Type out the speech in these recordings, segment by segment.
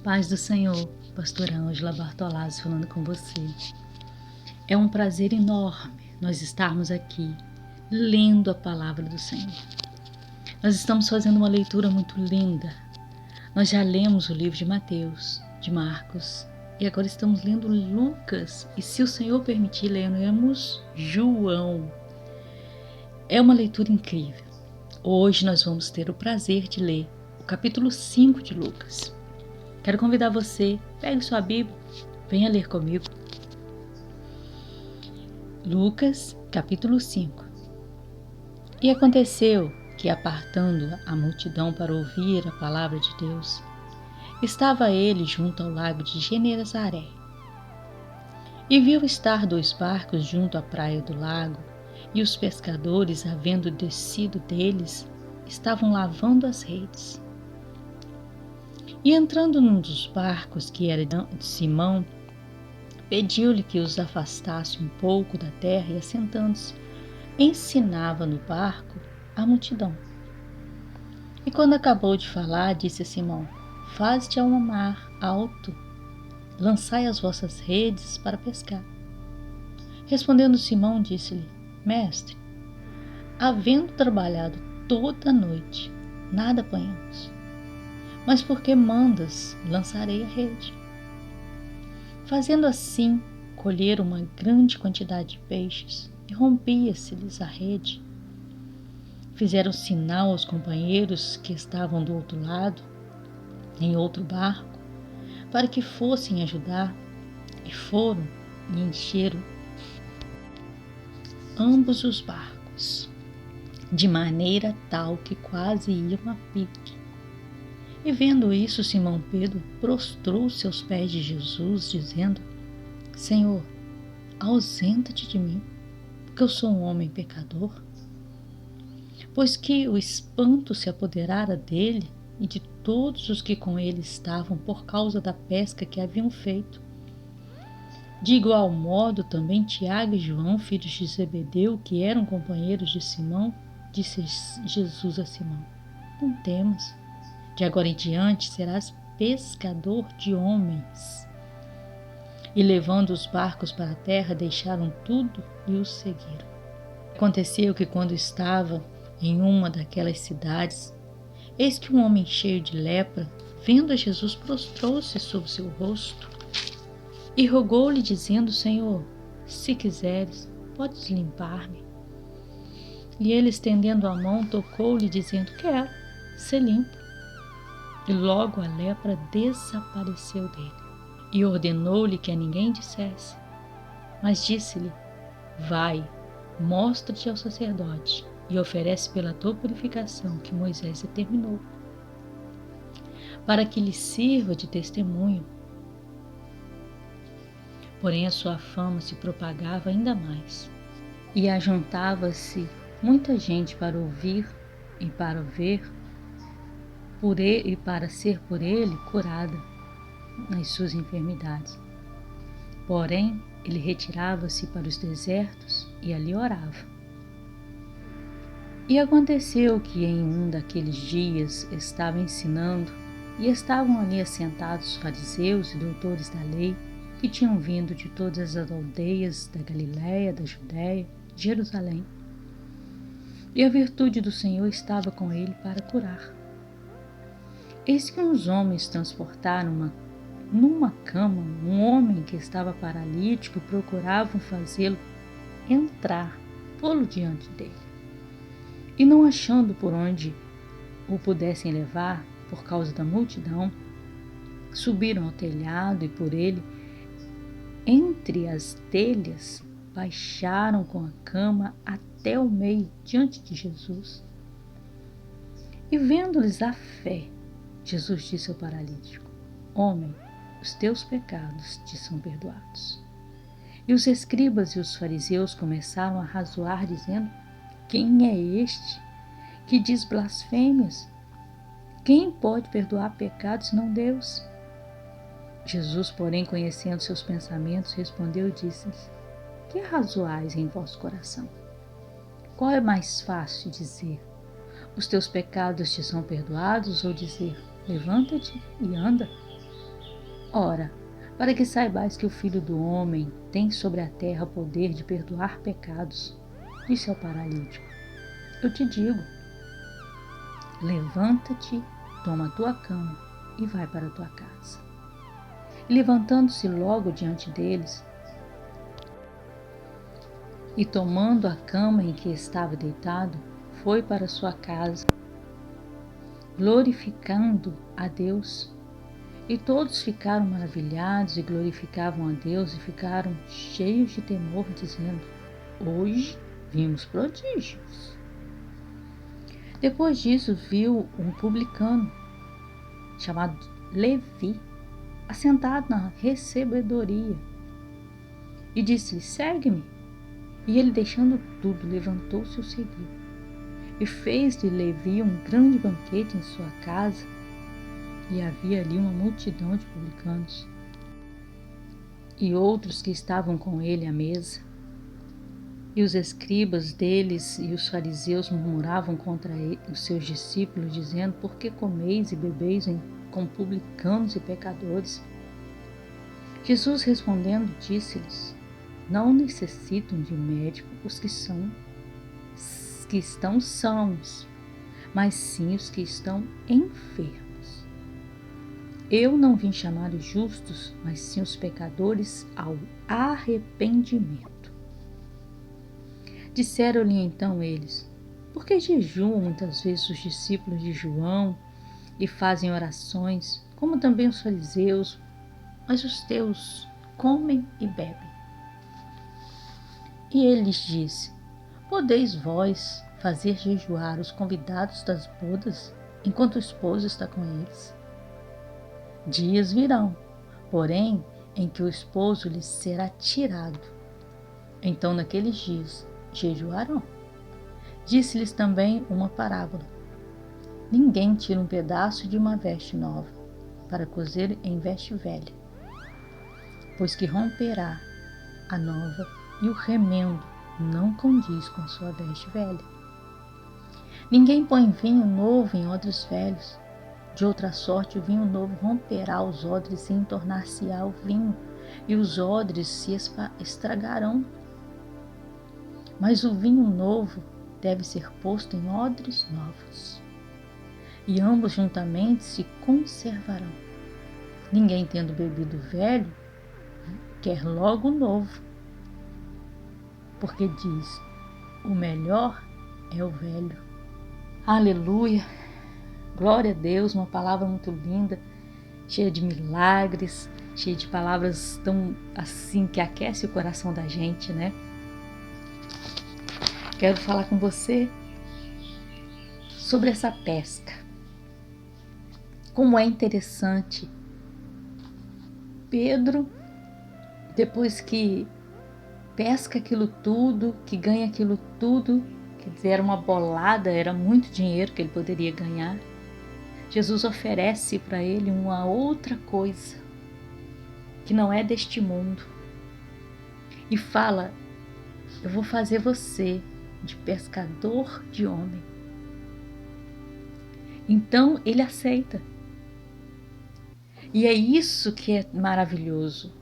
Paz do Senhor, pastora Ângela Bartolazzi falando com você. É um prazer enorme nós estarmos aqui lendo a palavra do Senhor. Nós estamos fazendo uma leitura muito linda. Nós já lemos o livro de Mateus, de Marcos e agora estamos lendo Lucas e, se o Senhor permitir, leremos João. É uma leitura incrível. Hoje nós vamos ter o prazer de ler o capítulo 5 de Lucas. Quero convidar você, pegue sua Bíblia, venha ler comigo. Lucas, capítulo 5. E aconteceu que, apartando a multidão para ouvir a palavra de Deus, estava ele junto ao lago de Genesaré. E viu estar 2 barcos junto à praia do lago, e os pescadores, havendo descido deles, estavam lavando as redes. E entrando num dos barcos, que era de Simão, pediu-lhe que os afastasse um pouco da terra e, assentando-se, ensinava no barco a multidão. E quando acabou de falar, disse a Simão: Faze-te ao mar alto, lançai as vossas redes para pescar. Respondendo Simão, disse-lhe: Mestre, havendo trabalhado toda a noite, nada apanhamos. Mas porque mandas, lançarei a rede. Fazendo assim, colheram uma grande quantidade de peixes e rompia-se-lhes a rede. Fizeram sinal aos companheiros que estavam do outro lado, em outro barco, para que fossem ajudar, e foram e encheram ambos os barcos, de maneira tal que quase iam a pique. E vendo isso, Simão Pedro prostrou-se aos pés de Jesus, dizendo: Senhor, ausenta-te de mim, porque eu sou um homem pecador. Pois que o espanto se apoderara dele e de todos os que com ele estavam por causa da pesca que haviam feito. De igual modo, também Tiago e João, filhos de Zebedeu, que eram companheiros de Simão, disse Jesus a Simão: Não temas. De agora em diante serás pescador de homens. E levando os barcos para a terra, deixaram tudo e os seguiram. Aconteceu que, quando estavam em uma daquelas cidades, eis que um homem cheio de lepra, vendo a Jesus, prostrou-se sobre seu rosto e rogou-lhe, dizendo: Senhor, se quiseres, podes limpar-me. E ele, estendendo a mão, tocou-lhe, dizendo: Quero ser limpo. E logo a lepra desapareceu dele. E ordenou-lhe que a ninguém dissesse. Mas disse-lhe: Vai, mostra-te ao sacerdote e oferece pela tua purificação que Moisés determinou, para que lhe sirva de testemunho. Porém a sua fama se propagava ainda mais, e ajuntava-se muita gente para ouvir e para ver e para ser por ele curada nas suas enfermidades. Porém, ele retirava-se para os desertos e ali orava. E aconteceu que em um daqueles dias estava ensinando, e estavam ali assentados os fariseus e doutores da lei, que tinham vindo de todas as aldeias da Galiléia, da Judéia, de Jerusalém. E a virtude do Senhor estava com ele para curar. Eis que uns homens transportaram numa cama um homem que estava paralítico e procuravam fazê-lo entrar, pô-lo diante dele. E não achando por onde o pudessem levar, por causa da multidão, subiram ao telhado e por ele, entre as telhas, baixaram com a cama até o meio diante de Jesus. E vendo-lhes a fé, Jesus disse ao paralítico: Homem, os teus pecados te são perdoados. E os escribas e os fariseus começaram a razoar, dizendo: Quem é este que diz blasfêmias? Quem pode perdoar pecados senão Deus? Jesus, porém, conhecendo seus pensamentos, respondeu e disse-lhes: Que razoais em vosso coração? Qual é mais fácil dizer: Os teus pecados te são perdoados, ou dizer: Levanta-te e anda? Ora, para que saibais que o Filho do Homem tem sobre a terra poder de perdoar pecados, disse ao paralítico: eu te digo, levanta-te, toma a tua cama e vai para a tua casa. E levantando-se logo diante deles, e tomando a cama em que estava deitado, foi para sua casa, glorificando a Deus. E todos ficaram maravilhados e glorificavam a Deus e ficaram cheios de temor, dizendo: hoje vimos prodígios. Depois disso, viu um publicano chamado Levi assentado na recebedoria e disse-lhe: segue-me. E ele, deixando tudo, levantou-se e o seguiu. E fez de Levi um grande banquete em sua casa, e havia ali uma multidão de publicanos e outros que estavam com ele à mesa. E os escribas deles e os fariseus murmuravam contra os seus discípulos, dizendo: por que comeis e bebeis com publicanos e pecadores? Jesus respondendo disse-lhes: não necessitam de médico os que estão sãos, mas sim os que estão enfermos. Eu não vim chamar os justos, mas sim os pecadores ao arrependimento. Disseram-lhe então eles: por que jejuam muitas vezes os discípulos de João e fazem orações, como também os fariseus, mas os teus comem e bebem? E ele lhes disse: podeis vós fazer jejuar os convidados das bodas, enquanto o esposo está com eles? Dias virão, porém, em que o esposo lhes será tirado. Então, naqueles dias, jejuarão. Disse-lhes também uma parábola: ninguém tira um pedaço de uma veste nova para cozer em veste velha, pois que romperá a nova e o remendo não condiz com sua veste velha. Ninguém põe vinho novo em odres velhos. De outra sorte, o vinho novo romperá os odres e entornar-se-á o vinho, e os odres se estragarão. Mas o vinho novo deve ser posto em odres novos, e ambos juntamente se conservarão. Ninguém, tendo bebido velho, quer logo novo, porque diz: o melhor é o velho. Aleluia! Glória a Deus, uma palavra muito linda, cheia de milagres, cheia de palavras tão assim que aquece o coração da gente, né? Quero falar com você sobre essa pesca. Como é interessante. Pedro, depois que pesca aquilo tudo, que ganha aquilo tudo, quer dizer, era uma bolada, era muito dinheiro que ele poderia ganhar. Jesus oferece para ele uma outra coisa, que não é deste mundo, e fala: eu vou fazer você de pescador de homem. Então ele aceita. E é isso que é maravilhoso.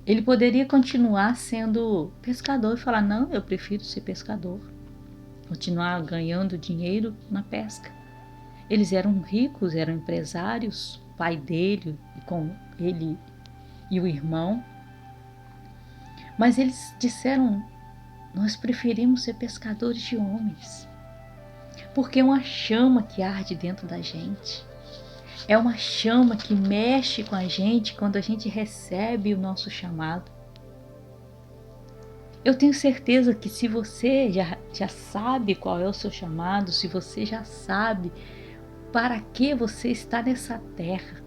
Ele poderia continuar sendo pescador e falar: não, eu prefiro ser pescador, continuar ganhando dinheiro na pesca. Eles eram ricos, eram empresários, o pai dele, com ele e o irmão. Mas eles disseram: nós preferimos ser pescadores de homens, porque é uma chama que arde dentro da gente. É uma chama que mexe com a gente quando a gente recebe o nosso chamado. Eu tenho certeza que se você já sabe qual é o seu chamado, se você já sabe para que você está nessa terra,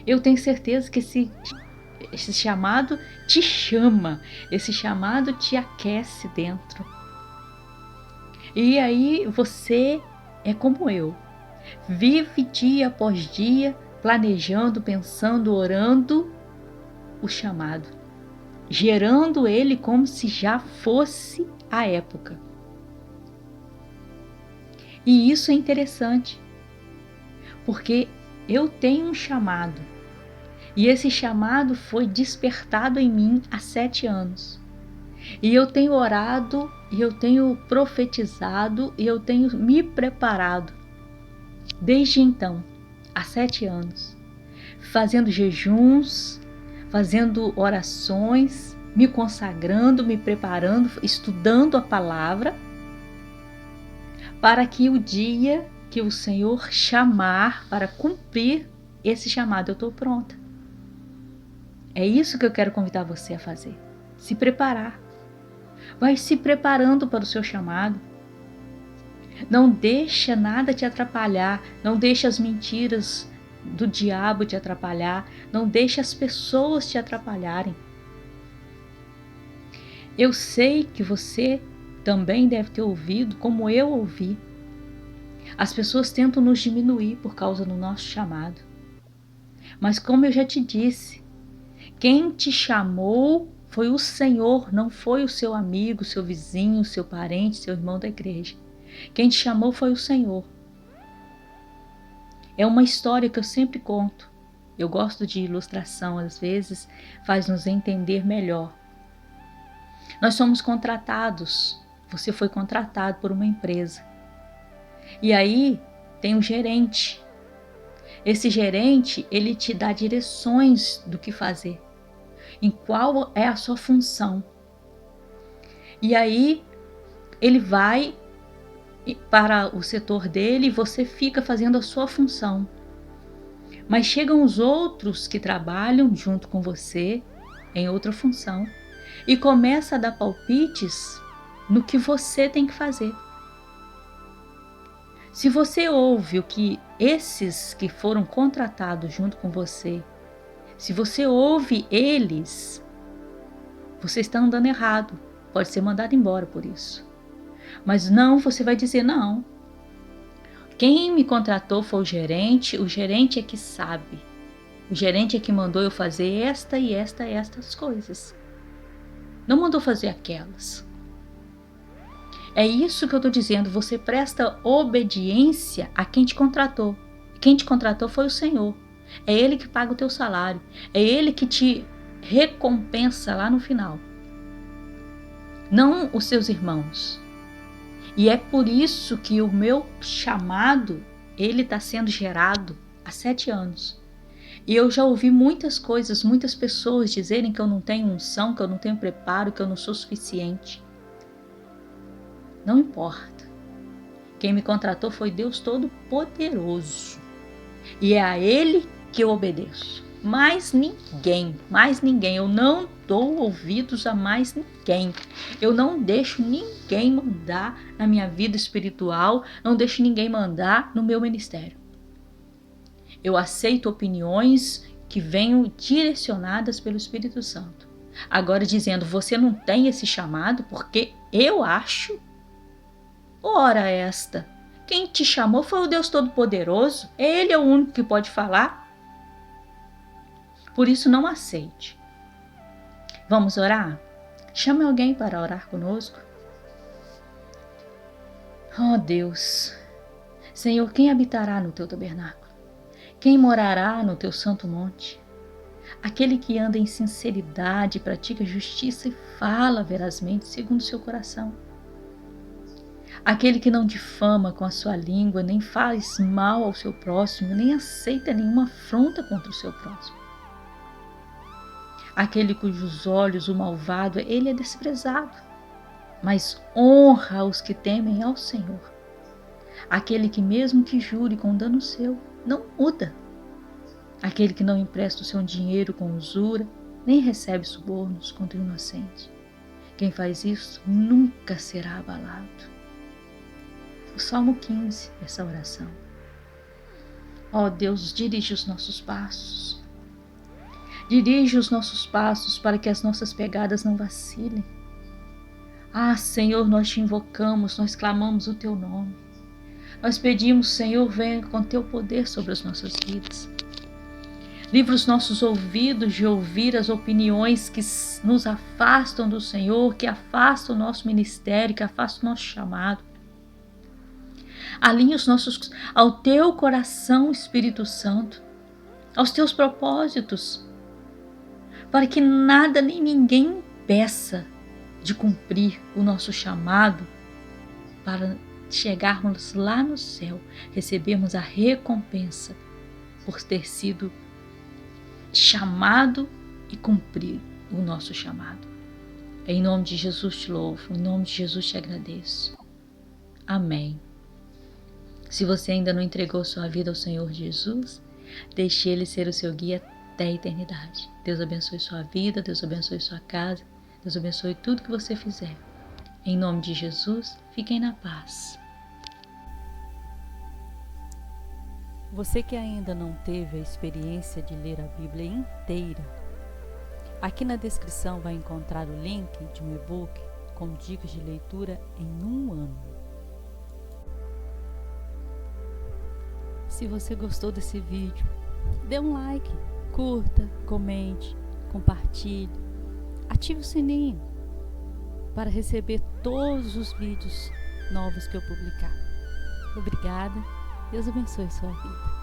eu tenho certeza que esse chamado te chama, esse chamado te aquece dentro. E aí você é como eu, vive dia após dia planejando, pensando, orando o chamado, gerando ele como se já fosse a época. E isso é interessante, porque eu tenho um chamado, E esse chamado foi despertado em mim há 7 anos. E eu tenho orado, e eu tenho profetizado, e eu tenho me preparado desde então, há 7 anos, fazendo jejuns, fazendo orações, me consagrando, me preparando, estudando a palavra, para que o dia que o Senhor chamar para cumprir esse chamado, eu estou pronta. É isso que eu quero convidar você a fazer. Se preparar. Vai se preparando para o seu chamado. Não deixa nada te atrapalhar. Não deixa as mentiras do diabo te atrapalhar. Não deixa as pessoas te atrapalharem. Eu sei que você também deve ter ouvido, como eu ouvi. As pessoas tentam nos diminuir por causa do nosso chamado. Mas como eu já te disse, quem te chamou foi o Senhor, não foi o seu amigo, seu vizinho, seu parente, seu irmão da igreja. Quem te chamou foi o Senhor. É uma história que eu sempre conto. Eu gosto de ilustração, às vezes faz nos entender melhor. Nós somos contratados. Você foi contratado por uma empresa. E aí tem um gerente. Esse gerente, ele te dá direções do que fazer. Em qual é a sua função. E aí ele vai para o setor dele e você fica fazendo a sua função. Mas chegam os outros que trabalham junto com você em outra função e começa a dar palpites no que você tem que fazer. Se você ouve o que esses que foram contratados junto com você, se você ouve eles, você está andando errado. Pode ser mandado embora por isso. Mas não, você vai dizer não. Quem me contratou foi o gerente é que sabe. O gerente é que mandou eu fazer estas coisas. Não mandou fazer aquelas. É isso que eu estou dizendo, você presta obediência a quem te contratou. Quem te contratou foi o Senhor. É Ele que paga o teu salário. É Ele que te recompensa lá no final. Não os seus irmãos. E é por isso que o meu chamado, ele está sendo gerado há 7 anos. E eu já ouvi muitas coisas, muitas pessoas dizerem que eu não tenho unção, que eu não tenho preparo, que eu não sou suficiente. Não importa. Quem me contratou foi Deus Todo-Poderoso. E é a Ele que eu obedeço. Mais ninguém. Eu não dou ouvidos a mais ninguém. Eu não deixo ninguém mandar na minha vida espiritual. Não deixo ninguém mandar no meu ministério. Eu aceito opiniões que venham direcionadas pelo Espírito Santo. Agora dizendo, você não tem esse chamado porque eu acho. Ora esta. Quem te chamou foi o Deus Todo-Poderoso. Ele é o único que pode falar. Por isso não aceite. Vamos orar? Chame alguém para orar conosco. Oh Deus, Senhor, quem habitará no teu tabernáculo? Quem morará no teu santo monte? Aquele que anda em sinceridade, pratica justiça e fala verazmente segundo o seu coração. Aquele que não difama com a sua língua, nem faz mal ao seu próximo, nem aceita nenhuma afronta contra o seu próximo. Aquele cujos olhos o malvado, ele é desprezado, mas honra os que temem ao Senhor. Aquele que mesmo que jure com dano seu, não muda. Aquele que não empresta o seu dinheiro com usura, nem recebe subornos contra o inocente. Quem faz isso nunca será abalado. O Salmo 15, essa oração. Ó Deus, dirige os nossos passos. Dirige os nossos passos para que as nossas pegadas não vacilem. Ah, Senhor, nós te invocamos, nós clamamos o teu nome. Nós pedimos, Senhor, venha com teu poder sobre as nossas vidas. Livra os nossos ouvidos de ouvir as opiniões que nos afastam do Senhor, que afastam o nosso ministério, que afastam o nosso chamado. Alinha os nossos ao teu coração, Espírito Santo. aos teus propósitos, para que nada nem ninguém impeça de cumprir o nosso chamado, para chegarmos lá no céu, recebermos a recompensa por ter sido chamado e cumprir o nosso chamado. Em nome de Jesus te louvo, em nome de Jesus te agradeço. Amém. Se você ainda não entregou sua vida ao Senhor Jesus, deixe Ele ser o seu guia até a eternidade. Deus abençoe sua vida, Deus abençoe sua casa, Deus abençoe tudo que você fizer. Em nome de Jesus, fiquem na paz. Você que ainda não teve a experiência de ler a Bíblia inteira, aqui na descrição vai encontrar o link de um e-book com dicas de leitura em 1 ano. Se você gostou desse vídeo, dê um like, curta, comente, compartilhe, ative o sininho para receber todos os vídeos novos que eu publicar. Obrigada, Deus abençoe sua vida.